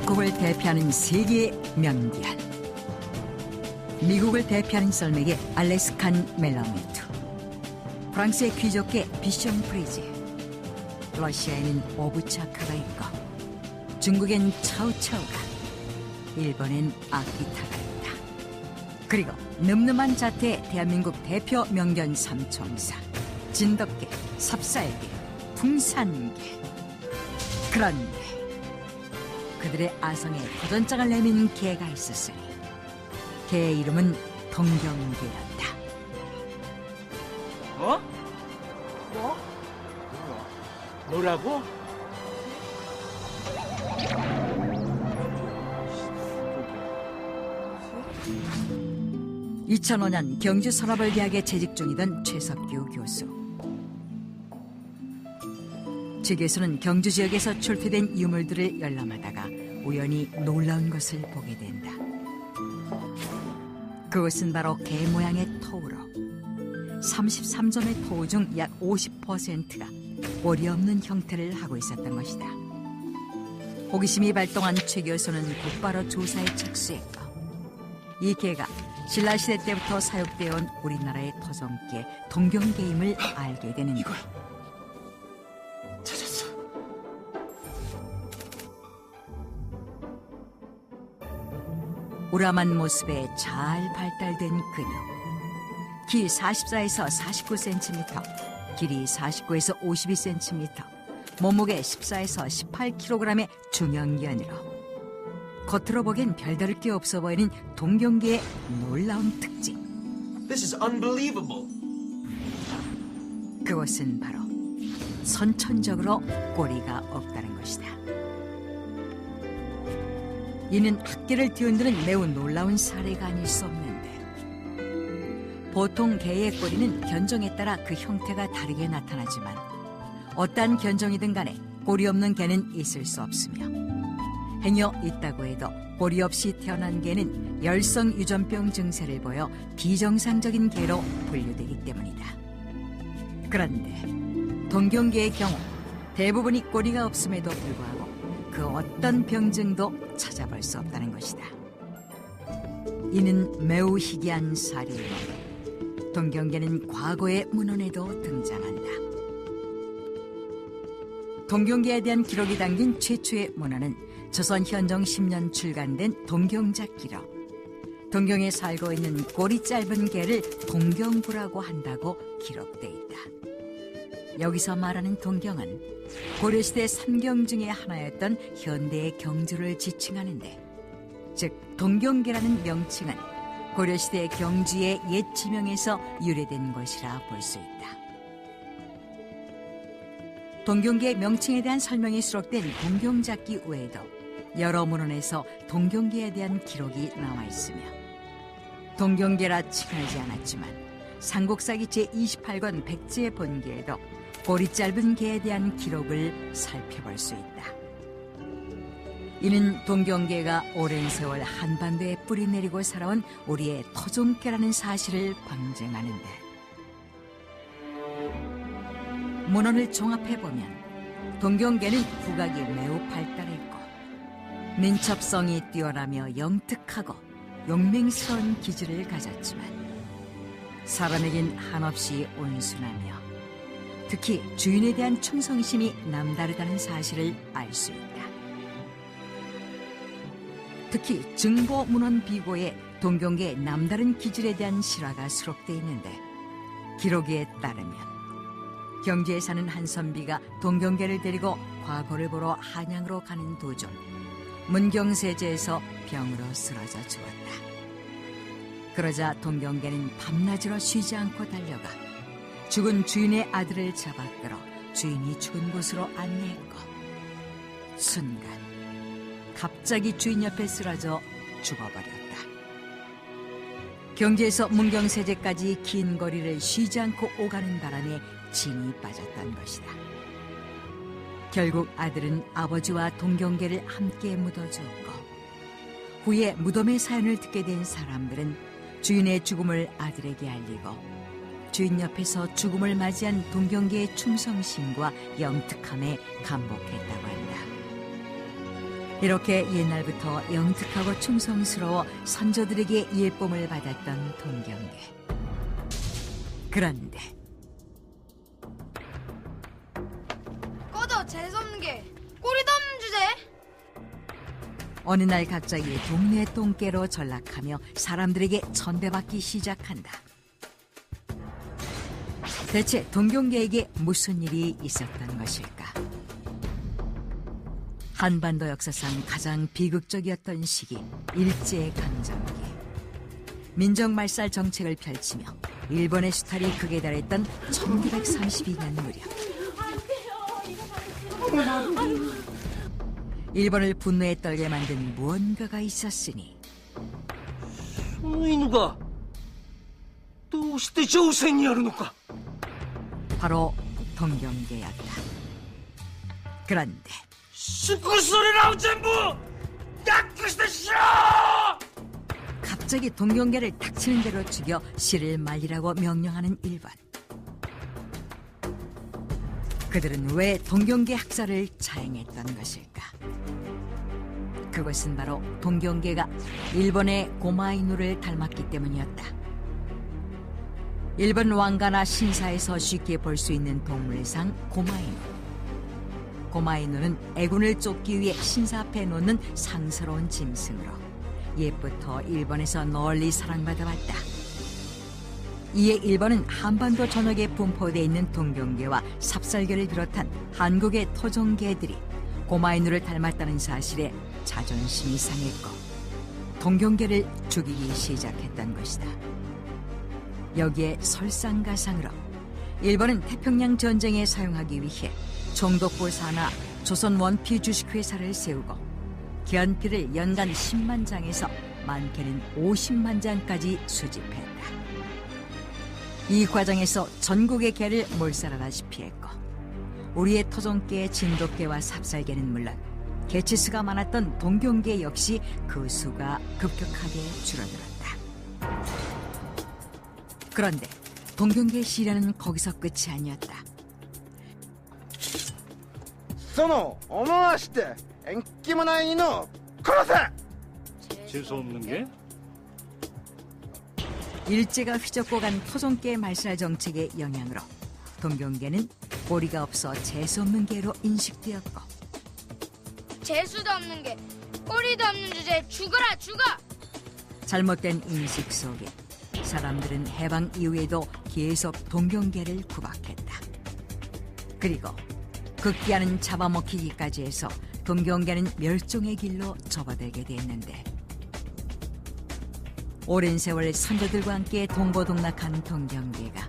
락곡을 대표하는 세계의 명기한, 미국을 대표하는 썰매계 알래스칸 멜라메트, 프랑스의 귀족계 비숑 프리즈, 러시아에는 오부차카가 있고 중국엔 차우차우가, 일본엔 아키타가 있다. 그리고 늠름한 자태의 대한민국 대표 명견 삼총사, 진돗개, 삽살개, 풍산개. 그런데 그들의 아성에 도전장을 내민 개가 있었으니 개의 이름은 동경개였다. 어? 뭐? 뭐라고? 2005년 경주서라벌대학에 재직 중이던 최석규 교수. 최 교수는 경주 지역에서 출토된 유물들을 열람하다가 우연히 놀라운 것을 보게 된다. 그것은 바로 개 모양의 토우로 33점의 토우 중 약 50%가 꼬리 없는 형태를 하고 있었던 것이다. 호기심이 발동한 최 교수는 곧바로 조사에 착수했고, 이 개가 신라시대 때부터 사육되어 온 우리나라의 토종개 동경개임을 알게 되는데, 이걸 찾았어. 우람한 모습에 잘 발달된 근육, 키 44에서 49cm, 길이 49에서 52cm, 몸무게 14에서 18kg의 중형견으로 겉으로 보기엔 별다를 게 없어 보이는 동경개의 놀라운 특징. This is unbelievable. 그것은 바로 선천적으로 꼬리가 없다는 것이다. 이는 학계를 뒤흔드는 매우 놀라운 사례가 아닐 수 없는데, 보통 개의 꼬리는 견종에 따라 그 형태가 다르게 나타나지만 어떠한 견종이든 간에 꼬리 없는 개는 있을 수 없으며, 행여 있다고 해도 꼬리 없이 태어난 개는 열성 유전병 증세를 보여 비정상적인 개로 분류되기 때문이다. 그런데 동경개의 경우 대부분이 꼬리가 없음에도 불구하고 그 어떤 병증도 찾아볼 수 없다는 것이다. 이는 매우 희귀한 사례이고 동경개는 과거의 문헌에도 등장한다. 동경개에 대한 기록이 담긴 최초의 문헌은 조선 현종 10년 출간된 동경작기로, 동경에 살고 있는 꼬리 짧은 개를 동경부라고 한다고 기록돼 있다. 여기서 말하는 동경은 고려시대 3경 중의 하나였던 현대의 경주를 지칭하는데, 즉 동경계라는 명칭은 고려시대 경주의 옛 지명에서 유래된 것이라 볼 수 있다. 동경계의 명칭에 대한 설명이 수록된 동경작기 외에도 여러 문헌에서 동경계에 대한 기록이 나와 있으며, 동경계라 칭하지 않았지만 삼국사기 제28권 백제 본기에도 꼬리 짧은 개에 대한 기록을 살펴볼 수 있다. 이는 동경계가 오랜 세월 한반도에 뿌리 내리고 살아온 우리의 토종개라는 사실을 방증하는데, 문헌을 종합해보면 동경개는 후각이 매우 발달했고 민첩성이 뛰어나며 영특하고 용맹스러운 기질을 가졌지만 사람에겐 한없이 온순하며 특히 주인에 대한 충성심이 남다르다는 사실을 알 수 있다. 특히 증보 문헌 비고에 동경계의 남다른 기질에 대한 실화가 수록되어 있는데, 기록에 따르면 경주에 사는 한 선비가 동경계를 데리고 과거를 보러 한양으로 가는 도중 문경세제에서 병으로 쓰러져 죽었다. 그러자 동경계는 밤낮으로 쉬지 않고 달려가 죽은 주인의 아들을 잡아 끌어 주인이 죽은 곳으로 안내했고, 순간 갑자기 주인 옆에 쓰러져 죽어버렸다. 경주에서 문경세제까지 긴 거리를 쉬지 않고 오가는 바람에 진이 빠졌던 것이다. 결국 아들은 아버지와 동경계를 함께 묻어주었고, 후에 무덤의 사연을 듣게 된 사람들은 주인의 죽음을 아들에게 알리고 주인 옆에서 죽음을 맞이한 동경계의 충성심과 영특함에 감복했다고 한다. 이렇게 옛날부터 영특하고 충성스러워 선조들에게 예쁨을 받았던 동경계. 그런데 꺼져, 재수없는 게. 꼬리도 없는 주제. 어느 날 갑자기 동네 똥개로 전락하며 사람들에게 천대받기 시작한다. 대체 동경계에게 무슨 일이 있었던 것일까? 한반도 역사상 가장 비극적이었던 시기 일제강점기. 민족말살 정책을 펼치며 일본의 수탈이 극에 달했던 1932년 무렵, 일본을 분노에 떨게 만든 무언가가 있었으니 その犬がどうして乗船にあるのか。 바로 동경계였다. 그런데 すぐそれらを全部なくしてしろ。 갑자기 동경계를 닥치는 대로 죽여 씨를 말리라고 명령하는 일본. 그들은 왜 동경계 학살을 자행했던 것일까? 그것은 바로 동경계가 일본의 고마이누를 닮았기 때문이었다. 일본 왕가나 신사에서 쉽게 볼 수 있는 동물상 고마이누. 고마이누는 애군을 쫓기 위해 신사 앞에 놓는 상스러운 짐승으로 옛부터 일본에서 널리 사랑받아 왔다. 이에 일본은 한반도 전역에 분포되어 있는 동경계와 삽살개를 비롯한 한국의 토종개들이 고마이누를 닮았다는 사실에 자존심이 상했고 동경계를 죽이기 시작했던 것이다. 여기에 설상가상으로 일본은 태평양 전쟁에 사용하기 위해 총독부 산하 조선 원피 주식회사를 세우고 견피를 연간 10만 장에서 많게는 50만 장까지 수집했다. 이 과정에서 전국의 개를 몰살하다시피 했고 우리의 토종개의 진돗개와 삽살개는 물론 개체수가 많았던 동경계 역시 그 수가 급격하게 줄어들었다. 그런데 동경계의 시련은 거기서 끝이 아니었다. その思わして縁起もない犬を殺せ! 재수 없는 게? 일제가 휘젓고 간 토종개 말살 정책의 영향으로 동경계는 꼬리가 없어 재수 없는 개로 인식되었고 재수도 없는 게. 꼬리도 없는 주제. 죽어라, 죽어! 잘못된 인식 속에 사람들은 해방 이후에도 계속 동경계를 구박했다. 그리고 극기하는 잡아먹히기까지 해서 동경계는 멸종의 길로 접어들게 됐는데 오랜 세월 선조들과 함께 동고동락한 동경계가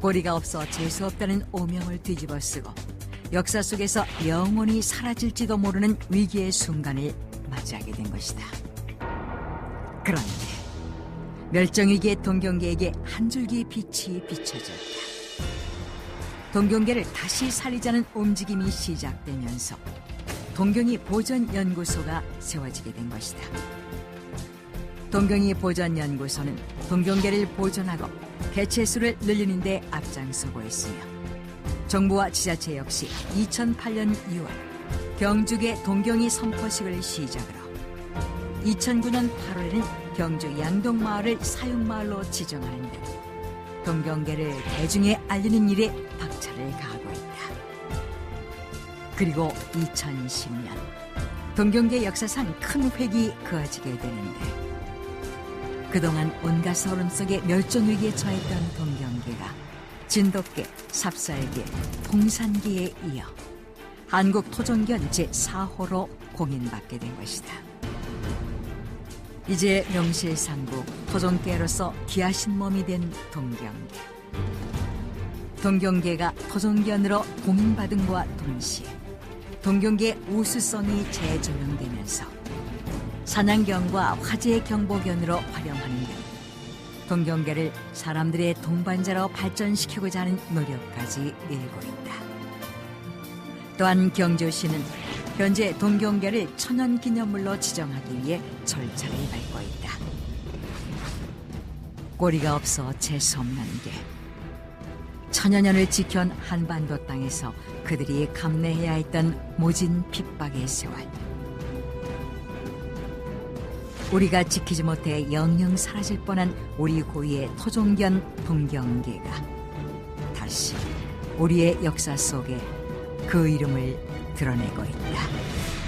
꼬리가 없어 재수없다는 오명을 뒤집어쓰고 역사 속에서 영원히 사라질지도 모르는 위기의 순간을 맞이하게 된 것이다. 그런데 멸종위기의 동경계에게 한 줄기 빛이 비춰졌다. 동경계를 다시 살리자는 움직임이 시작되면서 동경이 보전연구소가 세워지게 된 것이다. 동경이 보전연구소는 동경계를 보존하고 개체수를 늘리는 데 앞장서고 있으며 정부와 지자체 역시 2008년 6월 경주의 동경이 선포식을 시작으로 2009년 8월에는 경주 양동마을을 사육마을로 지정하는 등 동경계를 대중에 알리는 일에 박차를 가하고 있다. 그리고 2010년 동경계 역사상 큰 획이 그어지게 되는데 그동안 온갖 서름 속에 멸종위기에 처했던 동경계가 진돗개, 삽살개, 통산개에 이어 한국 토종견 제4호로 공인받게 된 것이다. 이제 명실상부 토종개로서 귀하신 몸이 된 동경계. 동경계가 토종견으로 공인받음과 동시에 동경계 우수성이 재조명되면서 사냥견과 화재 경보견으로 활용하는 등 동경계를 사람들의 동반자로 발전시키고자 하는 노력까지 일고 있다. 또한 경주시는 현재 동경계를 천연기념물로 지정하기 위해 절차를 밟고 있다. 꼬리가 없어 재수없는 게 천여년을 지켜온 한반도 땅에서 그들이 감내해야 했던 모진 핍박의 세월. 우리가 지키지 못해 영영 사라질 뻔한 우리 고유의 토종견 동경계가 다시 우리의 역사 속에 그 이름을 드러내고 있다.